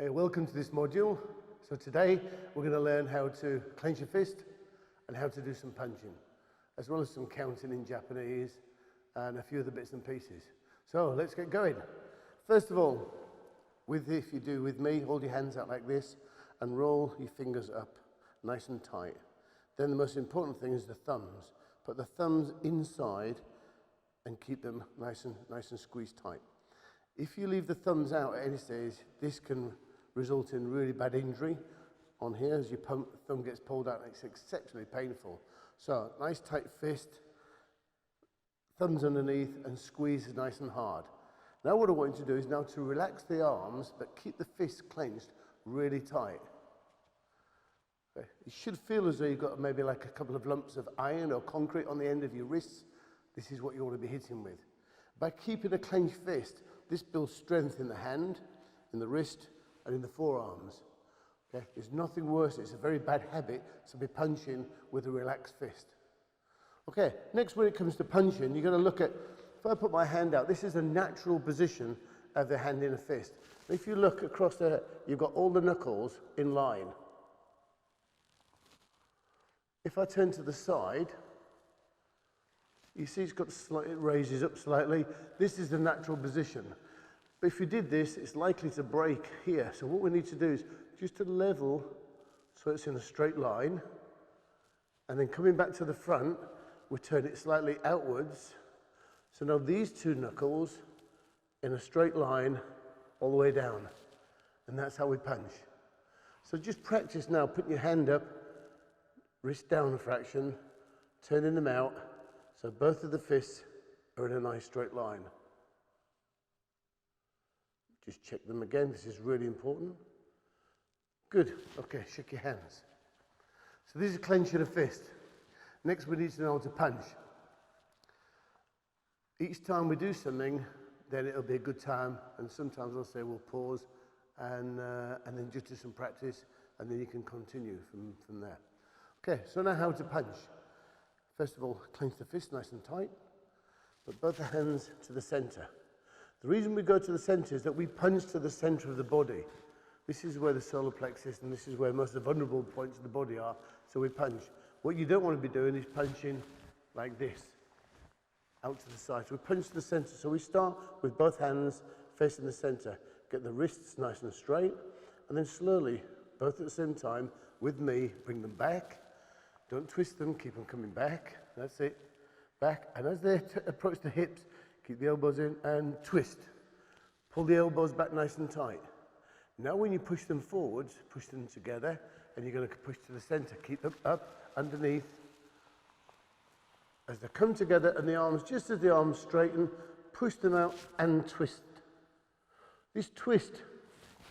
Hey, welcome to this module. So today we're going to learn how to clench a fist and how to do some punching, as well as some counting in Japanese and a few other bits and pieces. So let's get going. First of all, if you do with me, hold your hands out like this and roll your fingers up nice and tight. Then the most important thing is the thumbs. Put the thumbs inside and keep them nice and squeezed tight. If you leave the thumbs out at any stage, this can result in really bad injury on here as your thumb gets pulled out. It's exceptionally painful. So nice tight fist, thumbs underneath, and squeeze nice and hard. Now what I want you to do is now to relax the arms, but keep the fist clenched really tight. Okay. You should feel as though you've got maybe like a couple of lumps of iron or concrete on the end of your wrists. This is what you want to be hitting with. By keeping a clenched fist, this builds strength in the hand, in the wrist, and in the forearms. Okay? There's nothing worse. It's a very bad habit to be punching with a relaxed fist. Okay, next when it comes to punching, you're going to look at, if I put my hand out, this is a natural position of the hand in a fist. If you look across there, you've got all the knuckles in line. If I turn to the side, you see it's got it raises up slightly. This is the natural position. But if you did this, it's likely to break here. So what we need to do is just to level so it's in a straight line. And then coming back to the front, we turn it slightly outwards. So now these two knuckles in a straight line all the way down. And that's how we punch. So just practice now, putting your hand up, wrist down a fraction, turning them out, so both of the fists are in a nice straight line. Just check them again, this is really important. Good, okay, shake your hands. So this is clenching a fist. Next we need to know how to punch. Each time we do something, then it'll be a good time, and sometimes I'll say we'll pause and then just do some practice, and then you can continue from there. Okay, so now how to punch. First of all, clench the fist nice and tight, put both the hands to the center. The reason we go to the center is that we punch to the center of the body. This is where the solar plexus and this is where most of the vulnerable points of the body are, so we punch. What you don't want to be doing is punching like this, out to the side. So we punch to the center. So we start with both hands facing the center. Get the wrists nice and straight, and then slowly, both at the same time, with me, bring them back. Don't twist them, keep them coming back. That's it. Back, and as they approach the hips, keep the elbows in and twist. Pull the elbows back nice and tight. Now when you push them forwards, push them together, and you're going to push to the center. Keep them up, underneath. As they come together and the arms, just as the arms straighten, push them out and twist. This twist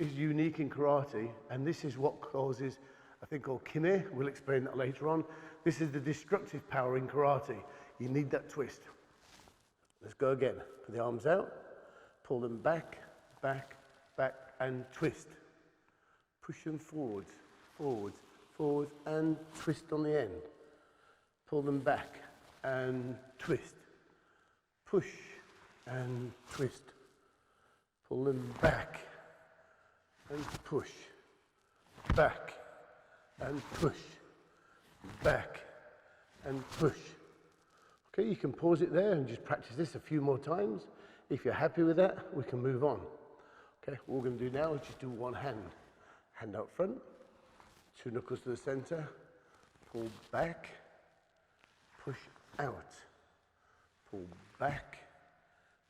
is unique in karate, and this is what causes a thing called kime. We'll explain that later on. This is the destructive power in karate. You need that twist. Let's go again. Put the arms out, pull them back, back, back, and twist. Push them forwards, forwards, forwards, and twist on the end. Pull them back and twist. Push and twist. Pull them back and push. Back and push. Back and push. Okay, you can pause it there and just practice this a few more times. If you're happy with that, we can move on. Okay, what we're going to do now is just do one hand. Hand out front, two knuckles to the center, pull back, push out, pull back,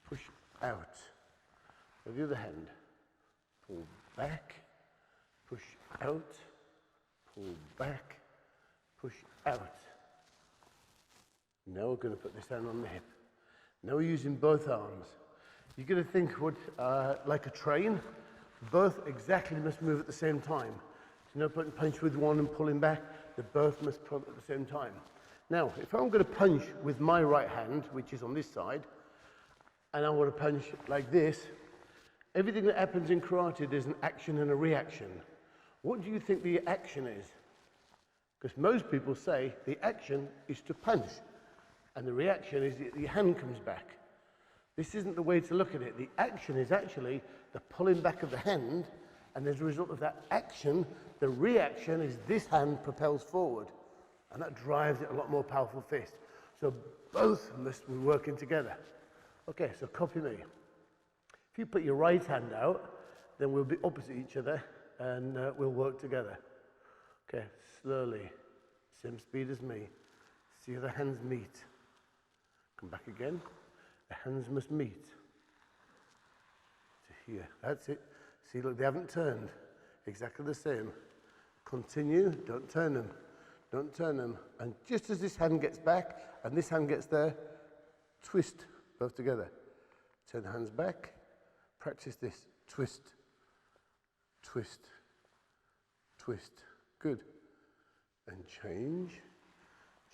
push out. With the other hand, pull back, push out, pull back, push out. Now we're going to put this hand on the hip. Now we're using both arms. You're going to think like a train. Both exactly must move at the same time. So no point in punch with one and pulling back. They both must pull at the same time. Now, if I'm going to punch with my right hand, which is on this side, and I want to punch like this, everything that happens in karate, there's an action and a reaction. What do you think the action is? Because most people say the action is to punch, and the reaction is that your hand comes back. This isn't the way to look at it. The action is actually the pulling back of the hand And as a result of that action, the reaction is this hand propels forward, and that drives it a lot more powerful fist. So both must be working together. Okay, so copy me. If you put your right hand out, then we'll be opposite each other, and we'll work together. Okay, slowly, same speed as me. See how the hands meet. Come back again. The hands must meet. To here, that's it. See, look, they haven't turned. Exactly the same. Continue, don't turn them. Don't turn them. And just as this hand gets back and this hand gets there, twist both together. Turn the hands back. Practice this. Twist, twist, twist. Good. And change,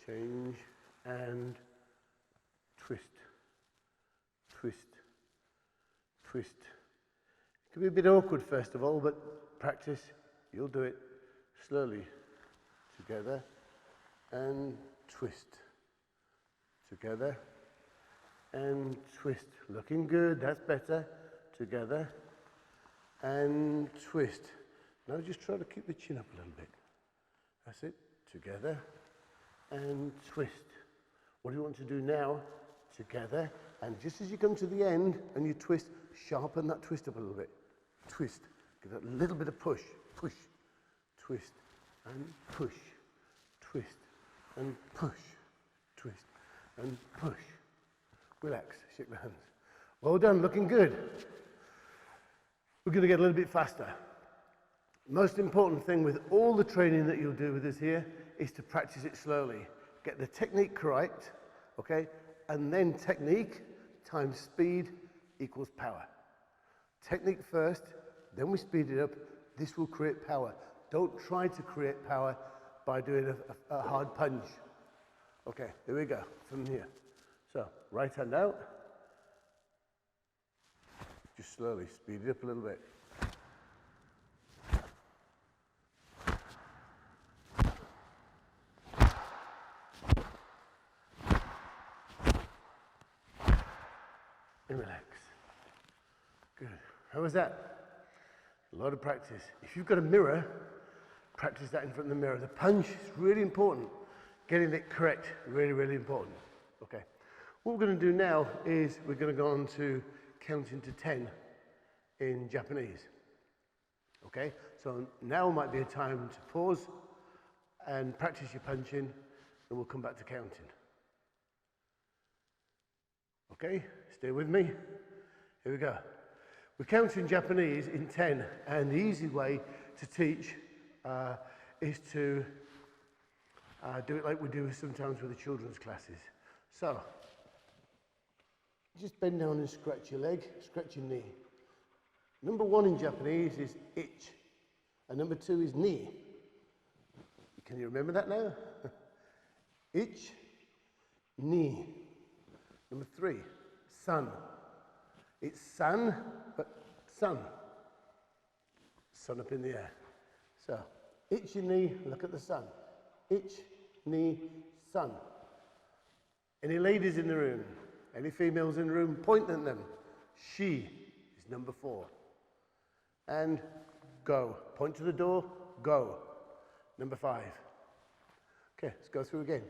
change, and twist, twist, twist. It can be a bit awkward first of all, but practice. You'll do it slowly. Together, and twist. Together, and twist. Looking good, that's better. Together, and twist. Now just try to keep the chin up a little bit. That's it. Together, and twist. What do you want to do now? Together, and just as you come to the end and you twist, sharpen that twist up a little bit. Twist. Give it a little bit of push. Push. Twist. And push. Twist. And push. Twist. And push. Relax. Shake the hands. Well done. Looking good. We're going to get a little bit faster. Most important thing with all the training that you'll do with us here is to practice it slowly. Get the technique correct, okay? And then technique times speed equals power. Technique first, then we speed it up. This will create power. Don't try to create power by doing a hard punch. Okay, here we go, from here. So, right hand out. Just slowly speed it up a little bit. And relax. Good. How was that? A lot of practice. If you've got a mirror, practice that in front of the mirror. The punch is really important. Getting it correct, really, really important. Okay. What we're going to do now is we're going to go on to counting to 10 in Japanese. Okay. So now might be a time to pause and practice your punching, and we'll come back to counting. Okay. Stay with me. Here we go. We count in Japanese in 10, and the easy way to teach is to do it like we do sometimes with the children's classes. So, just bend down and scratch your leg, scratch your knee. Number 1 in Japanese is ich, and number 2 is ni. Can you remember that now? Ich, ni. Number 3, san. It's san, but sun. Sun up in the air. So, ich, ni, look at the sun. Ich, ni, sun. Any ladies in the room? Any females in the room? Point at them. She is number 4. And go. Point to the door, go. Number 5. Okay, let's go through again.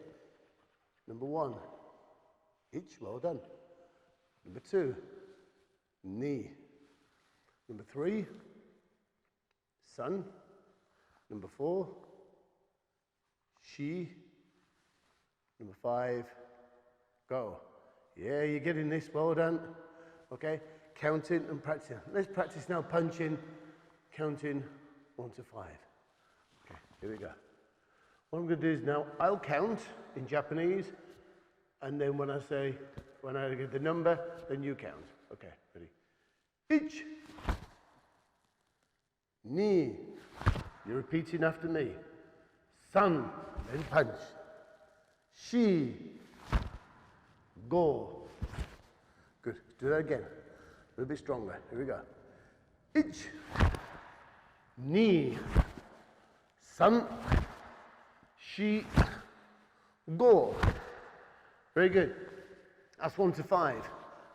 Number 1, ich, well done. Number 2, ni. Number 3, sun. Number 4, she. Number 5, go. Yeah, you're getting this, well done. Okay, counting and practicing. Let's practice now punching, counting 1 to 5. Okay, here we go. What I'm going to do is now I'll count in Japanese, and then when I get the number, then you count. Okay, ready? Ich, ni. You're repeating after me. San, then punch. She, go. Good. Do that again. A little bit stronger. Here we go. Ich, ni, san, she, go. Very good. That's 1 to 5.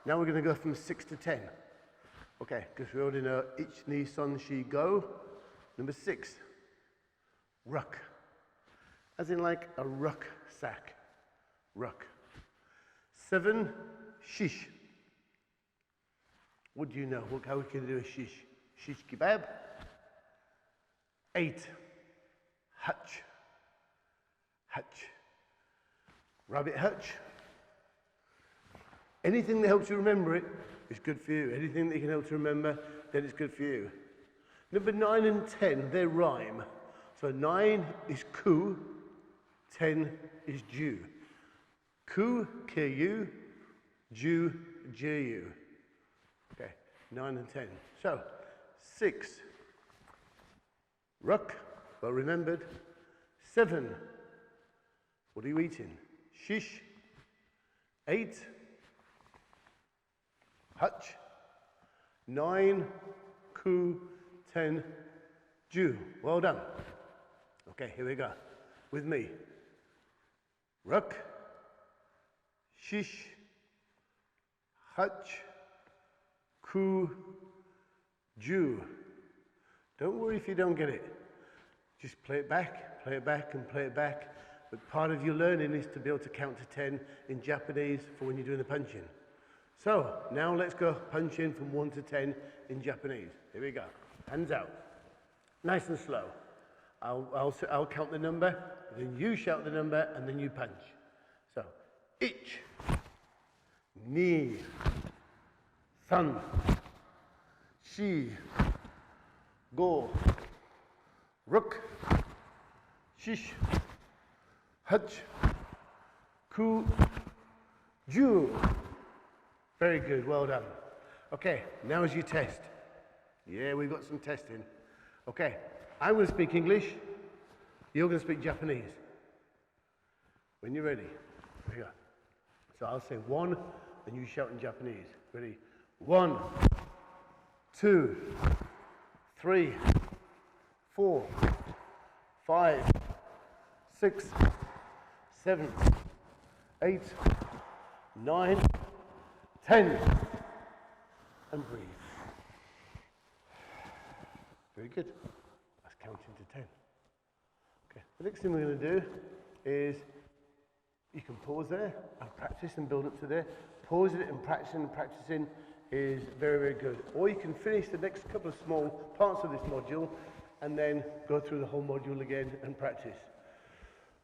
Now we're going to go from 6 to 10. Okay, because we already know ich, ni, son, she, go. Number 6, ruck. As in like a rucksack. Ruck. 7, shish. What do you know? How we can do a shish? Shish kebab. 8, hutch. Hutch. Rabbit hutch. Anything that helps you remember it is good for you. Anything that can help you remember, then it's good for you. Number 9 and 10, they rhyme. So 9 is ku, 10 is ju. Ku, ku, ju, ju. Okay, 9 and 10. So 6, ruck, well remembered. 7, what are you eating? Shish. 8, hutch. 9, ku, 10, ju. Well done. Okay, here we go. With me. Ruck, shish, hutch, ku, ju. Don't worry if you don't get it. Just play it back and play it back. But part of your learning is to be able to count to 10 in Japanese for when you're doing the punch-in. So, now let's go punch in from 1 to 10 in Japanese. Here we go. Hands out. Nice and slow. I'll count the number, then you shout the number, and then you punch. So, ich, ni, san, shi, go, ruk, shish, hutch, ku, ju. Very good, well done. Okay, now is your test. Yeah, we've got some testing. Okay, I'm going to speak English, you're going to speak Japanese. When you're ready, here we go. So I'll say 1, and you shout in Japanese. Ready? 1, 2, 3, 4, 5, 6, 7, 8, 9, 10. And breathe. Very good. That's counting to 10. Okay, the next thing we're going to do is you can pause there and practice and build up to there. Pausing it and practicing is very, very good. Or you can finish the next couple of small parts of this module and then go through the whole module again and practice.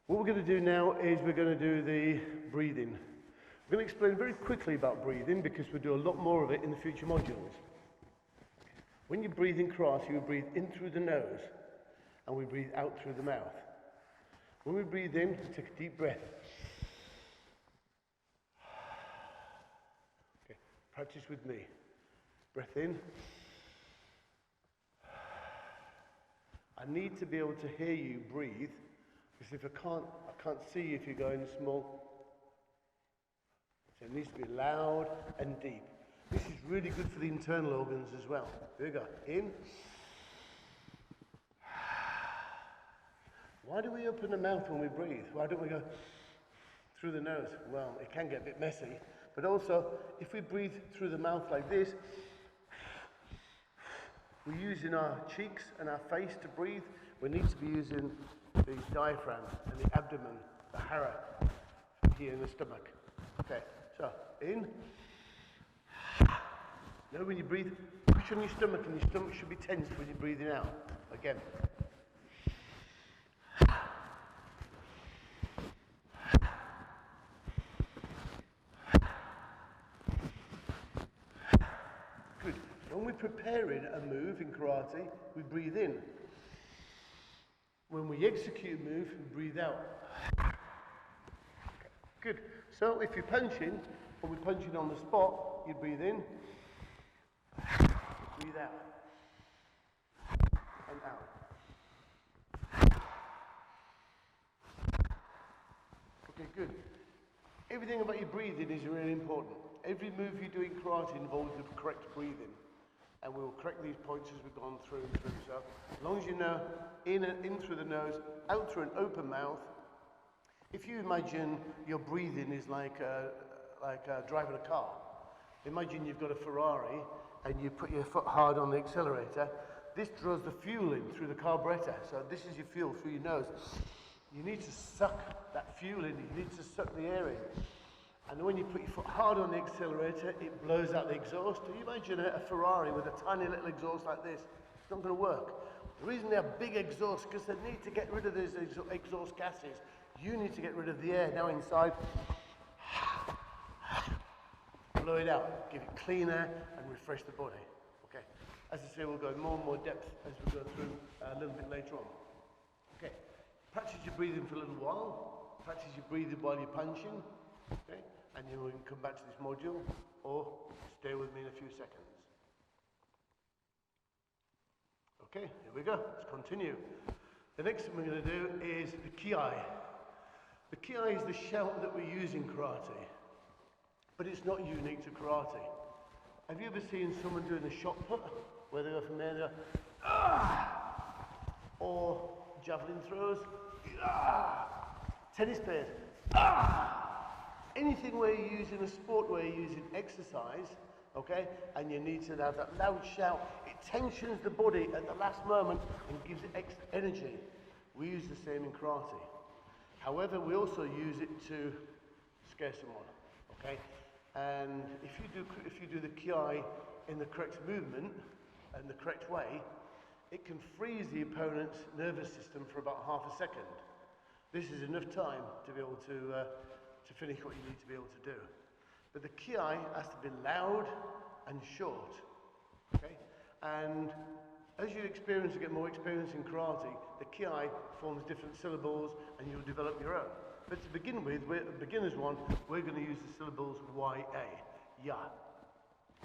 What we're going to do now is we're going to do the breathing. We're going to explain very quickly about breathing because we'll do a lot more of it in the future modules. When you breathe in karate, you breathe in through the nose and we breathe out through the mouth. When we breathe in, we take a deep breath. Okay, practice with me. Breath in. I need to be able to hear you breathe because if I can't see you if you're going small. So it needs to be loud and deep. This is really good for the internal organs as well. Here we go. In. Why do we open the mouth when we breathe? Why don't we go through the nose? Well, it can get a bit messy. But also, if we breathe through the mouth like this, we're using our cheeks and our face to breathe. We need to be using the diaphragm and the abdomen, the hara, here in the stomach. Okay, so in. Now when you breathe, push on your stomach and your stomach should be tense when you're breathing out. Again. Good. When we're preparing a move in karate, we breathe in. When we execute a move, we breathe out. Okay. Good. So if you're punching, or we're punching on the spot, you breathe in, breathe out, and out. Okay, good. Everything about your breathing is really important. Every move you do in karate involves the correct breathing. And we will correct these points as we've gone through and through. So as long as you know, in through the nose, out through an open mouth. If you imagine your breathing is like driving a car. Imagine you've got a Ferrari and you put your foot hard on the accelerator, this draws the fuel in through the carburetor. So this is your fuel through your nose. You need to suck that fuel in, you need to suck the air in. And when you put your foot hard on the accelerator, it blows out the exhaust. Can you imagine a Ferrari with a tiny little exhaust like this? It's not going to work. The reason they have big exhausts is because they need to get rid of those exhaust gases. You need to get rid of the air now inside. Blow it out, give it clean air and refresh the body. Okay. As I say, we'll go in more and more depth as we go through a little bit later on. Okay. Practice your breathing for a little while. Practice your breathing while you're punching. Okay. And then we can come back to this module, or stay with me in a few seconds. Okay, here we go. Let's continue. The next thing we're going to do is the kiai. The kiai is the shout that we use in karate, but it's not unique to karate. Have you ever seen someone doing a shot put, where they go from there and go, ah! Or javelin throws, ah! Tennis players, ah! Anything where you're using a sport, where you're using exercise, okay, and you need to have that loud shout, it tensions the body at the last moment and gives it extra energy. We use the same in karate. However, we also use it to scare someone, okay? And if you do the kiai in the correct movement and the correct way, it can freeze the opponent's nervous system for about half a second. This is enough time to be able to finish what you need to be able to do. But the kiai has to be loud and short, okay? And as you get more experience in karate, the kiai forms different syllables and you'll develop your own. But to begin with, beginner's one, we're going to use the syllables Y-A, ya.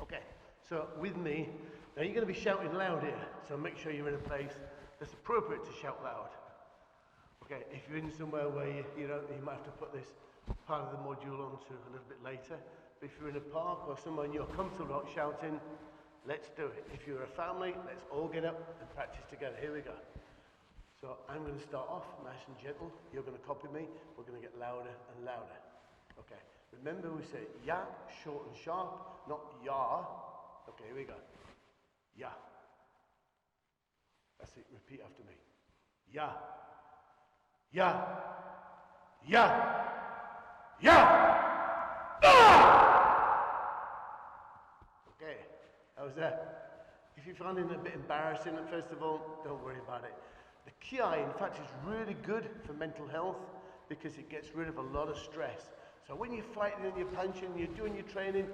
Okay, so with me, now you're going to be shouting loud here, so make sure you're in a place that's appropriate to shout loud. Okay, if you're in somewhere where you might have to put this part of the module onto a little bit later. But if you're in a park or somewhere and you're comfortable about shouting, let's do it. If you're a family, let's all get up and practice together. Here we go. So I'm going to start off nice and gentle. You're going to copy me. We're going to get louder and louder. Okay. Remember we say ya, short and sharp, not ya. Okay, here we go. Ya. That's it. Repeat after me. Ya. Ya. Ya. Ya. Okay. How's that? If you're finding it a bit embarrassing at first of all, don't worry about it. The kiai, in fact, is really good for mental health because it gets rid of a lot of stress. So when you're fighting and you're punching, you're doing your training,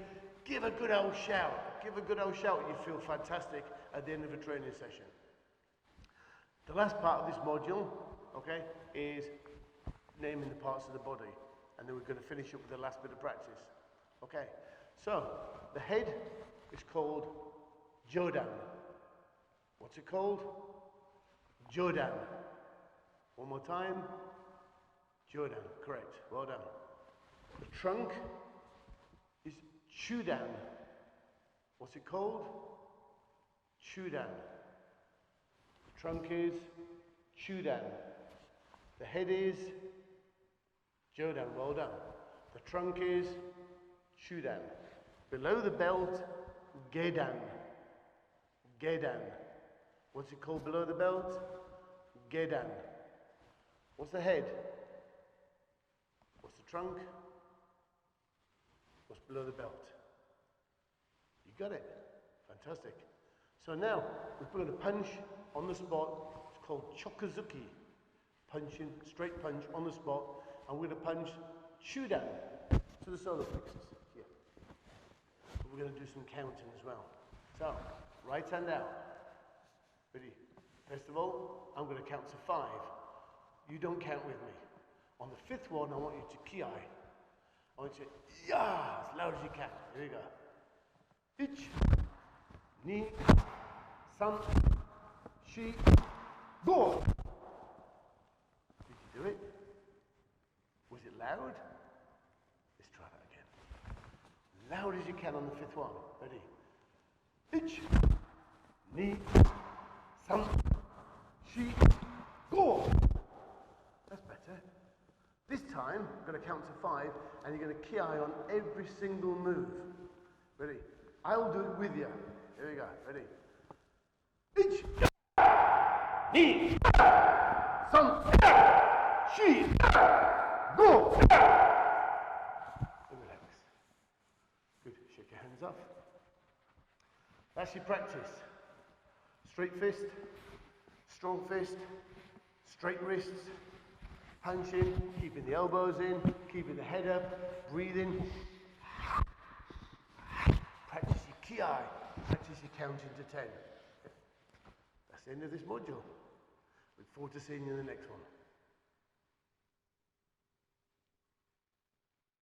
give a good old shout. Give a good old shout. You feel fantastic at the end of a training session. The last part of this module, okay, is naming the parts of the body. And then we're going to finish up with the last bit of practice. Okay, so the head is called Jodan. What's it called? Jodan. One more time. Jodan, correct. Well done. The trunk is Chudan. What's it called? Chudan. The trunk is Chudan. The head is Jodan. Well done. The trunk is Chudan. Below the belt, Gedan. Gedan. What's it called below the belt? Gedan. What's the head? What's the trunk? What's below the belt? You got it. Fantastic. So now we're going to punch on the spot. It's called chokazuki. Punching, straight punch on the spot. And we're going to punch Chudan to the solar plexus. Here. But we're going to do some counting as well. So, right hand out. Ready? First of all, I'm going to count to 5. You don't count with me. On the 5th one, I want you to kiai. I want you to ya as loud as you can. Here we go. 1, 2, 3, 4, go. Did you do it? Was it loud? Let's try that again. Loud as you can on the 5th one. Ready? 1, 2, 3, 4, go. That's better. This time, I'm going to count to 5, and you're going to kiai on every single move. Ready? I'll do it with you. Here we go. Ready? Ich, ni, san, shi, go. And relax. Good. Shake your hands off. That's your practice. Straight fist, strong fist, straight wrists, punching, keeping the elbows in, keeping the head up, breathing. Practice your ki, practice your counting to 10. That's the end of this module. Look forward to seeing you in the next one.